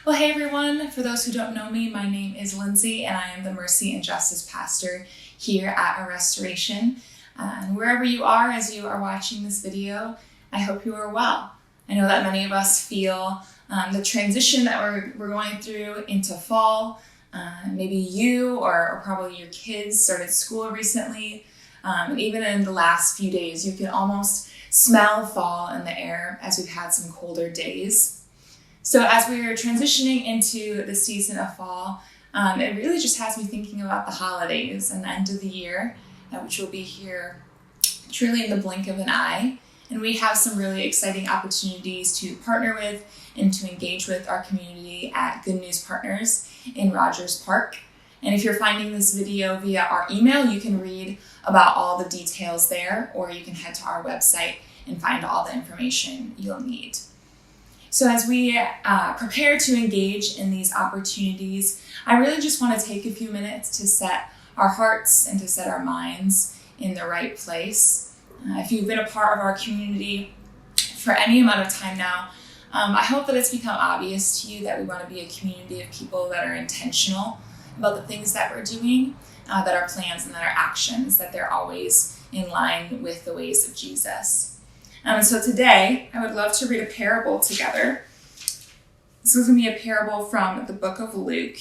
Well, hey everyone. For those who don't know me, my name is Lindsay and I am the Mercy and Justice Pastor here at Our Restoration. And wherever you are as you are watching this video, I hope you are well. I know that many of us feel the transition that we're going through into fall. Maybe you or probably your kids started school recently. Even in the last few days, you can almost smell fall in the air as we've had some colder days. So as we are transitioning into the season of fall, it really just has me thinking about the holidays and the end of the year, which will be here truly in the blink of an eye. And we have some really exciting opportunities to partner with and to engage with our community at Good News Partners in Rogers Park. And if you're finding this video via our email, you can read about all the details there, or you can head to our website and find all the information you'll need. So as we prepare to engage in these opportunities, I really just want to take a few minutes to set our hearts and to set our minds in the right place. If you've been a part of our community for any amount of time now, I hope that it's become obvious to you that we want to be a community of people that are intentional about the things that we're doing, that our plans and that our actions, that they're always in line with the ways of Jesus. So today, I would love to read a parable together. This is going to be a parable from the book of Luke,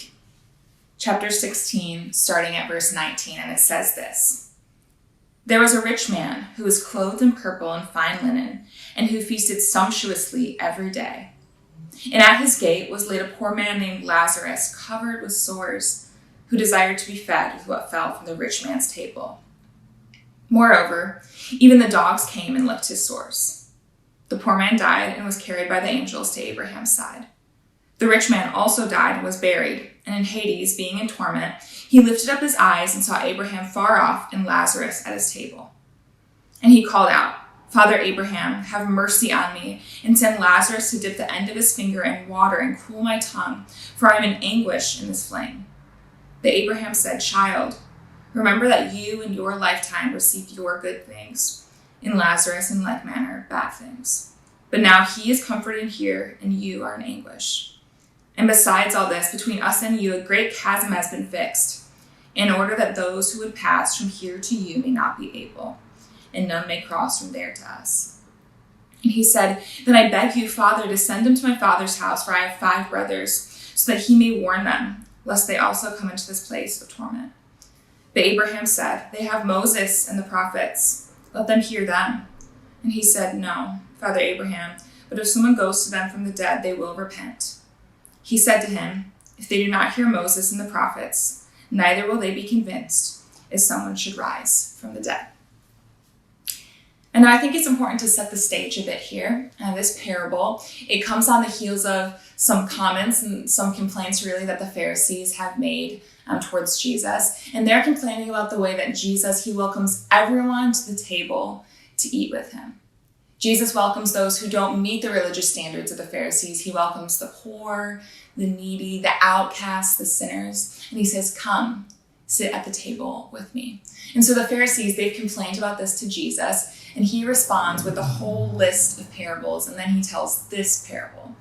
chapter 16, starting at verse 19, and it says this. There was a rich man who was clothed in purple and fine linen, and who feasted sumptuously every day. And at his gate was laid a poor man named Lazarus, covered with sores, who desired to be fed with what fell from the rich man's table. Moreover, even the dogs came and licked his sores. The poor man died and was carried by the angels to Abraham's side. The rich man also died and was buried, and in Hades, being in torment, he lifted up his eyes and saw Abraham far off and Lazarus at his table. And he called out, Father Abraham, have mercy on me, and send Lazarus to dip the end of his finger in water and cool my tongue, for I am in anguish in this flame. But Abraham said, Child, remember that you in your lifetime received your good things, and Lazarus in like manner bad things. But now he is comforted here, and you are in anguish. And besides all this, between us and you a great chasm has been fixed, in order that those who would pass from here to you may not be able, and none may cross from there to us. And he said, Then I beg you, Father, to send him to my father's house, for I have 5 brothers, so that he may warn them, lest they also come into this place of torment. But Abraham said, They have Moses and the prophets. Let them hear them. And he said, No, Father Abraham, but if someone goes to them from the dead, they will repent. He said to him, If they do not hear Moses and the prophets, neither will they be convinced if someone should rise from the dead. And now I think it's important to set the stage a bit here. This parable, it comes on the heels of some comments and some complaints really that the Pharisees have made towards Jesus. And they're complaining about the way that Jesus, he welcomes everyone to the table to eat with him. Jesus welcomes those who don't meet the religious standards of the Pharisees. He welcomes the poor, the needy, the outcasts, the sinners. And he says, Come, sit at the table with me. And so the Pharisees, they've complained about this to Jesus, and he responds with a whole list of parables, and then he tells this parable.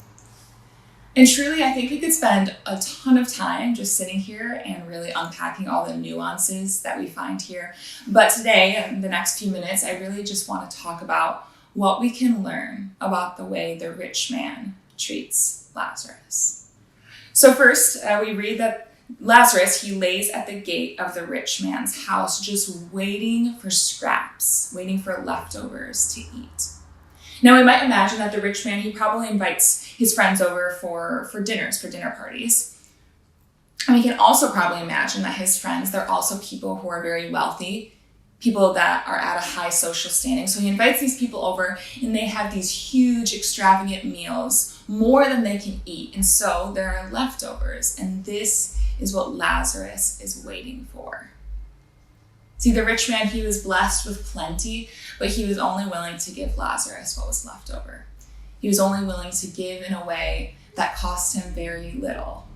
And truly, I think we could spend a ton of time just sitting here and really unpacking all the nuances that we find here. But today, in the next few minutes, I really just want to talk about what we can learn about the way the rich man treats Lazarus. So first, we read that Lazarus, he lays at the gate of the rich man's house, just waiting for scraps, waiting for leftovers to eat. Now, we might imagine that the rich man, he probably invites his friends over for dinners, for dinner parties. And we can also probably imagine that his friends, they're also people who are very wealthy, people that are at a high social standing. So he invites these people over, and they have these huge, extravagant meals, more than they can eat. And so there are leftovers, and this is what Lazarus is waiting for. See, the rich man, he was blessed with plenty, but he was only willing to give Lazarus what was left over. He was only willing to give in a way that cost him very little.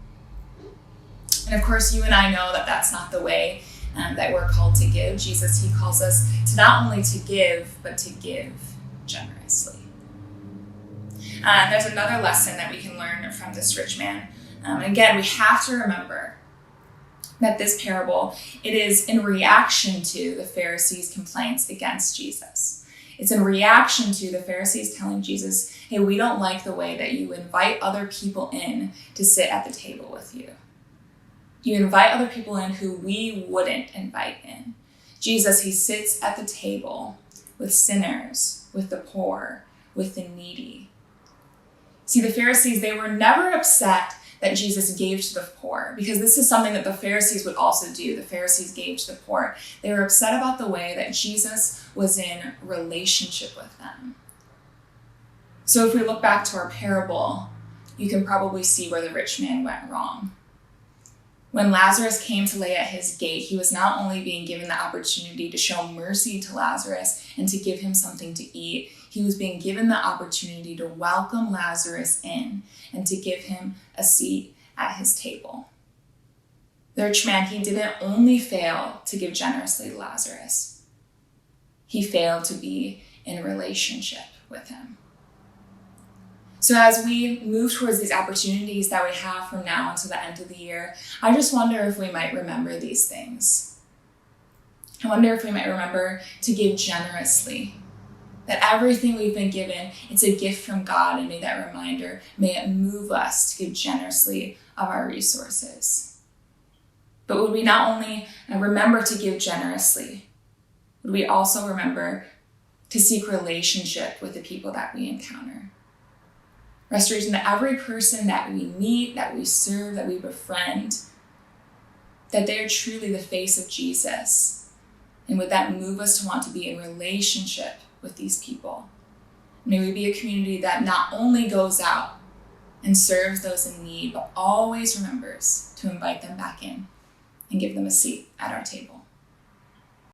And of course, you and I know that that's not the way that we're called to give. Jesus, he calls us to not only to give, but to give generously. There's another lesson that we can learn from this rich man. And again, we have to remember that this parable, it is in reaction to the Pharisees' complaints against Jesus. It's in reaction to the Pharisees telling Jesus, hey, we don't like the way that you invite other people in to sit at the table with you. You invite other people in who we wouldn't invite in. Jesus, he sits at the table with sinners, with the poor, with the needy. See, the Pharisees, they were never upset that Jesus gave to the poor, because this is something that the Pharisees would also do. The Pharisees gave to the poor. They were upset about the way that Jesus was in relationship with them. So if we look back to our parable, you can probably see where the rich man went wrong. When Lazarus came to lay at his gate, he was not only being given the opportunity to show mercy to Lazarus and to give him something to eat, he was being given the opportunity to welcome Lazarus in and to give him a seat at his table. The rich man, he didn't only fail to give generously to Lazarus, he failed to be in relationship with him. So as we move towards these opportunities that we have from now until the end of the year, I just wonder if we might remember these things. I wonder if we might remember to give generously. That everything we've been given, it's a gift from God, and may that reminder, may it move us to give generously of our resources. But would we not only remember to give generously, would we also remember to seek relationship with the people that we encounter? Restoration, that every person that we meet, that we serve, that we befriend, that they are truly the face of Jesus. And would that move us to want to be in relationship with these people? May we be a community that not only goes out and serves those in need, but always remembers to invite them back in and give them a seat at our table.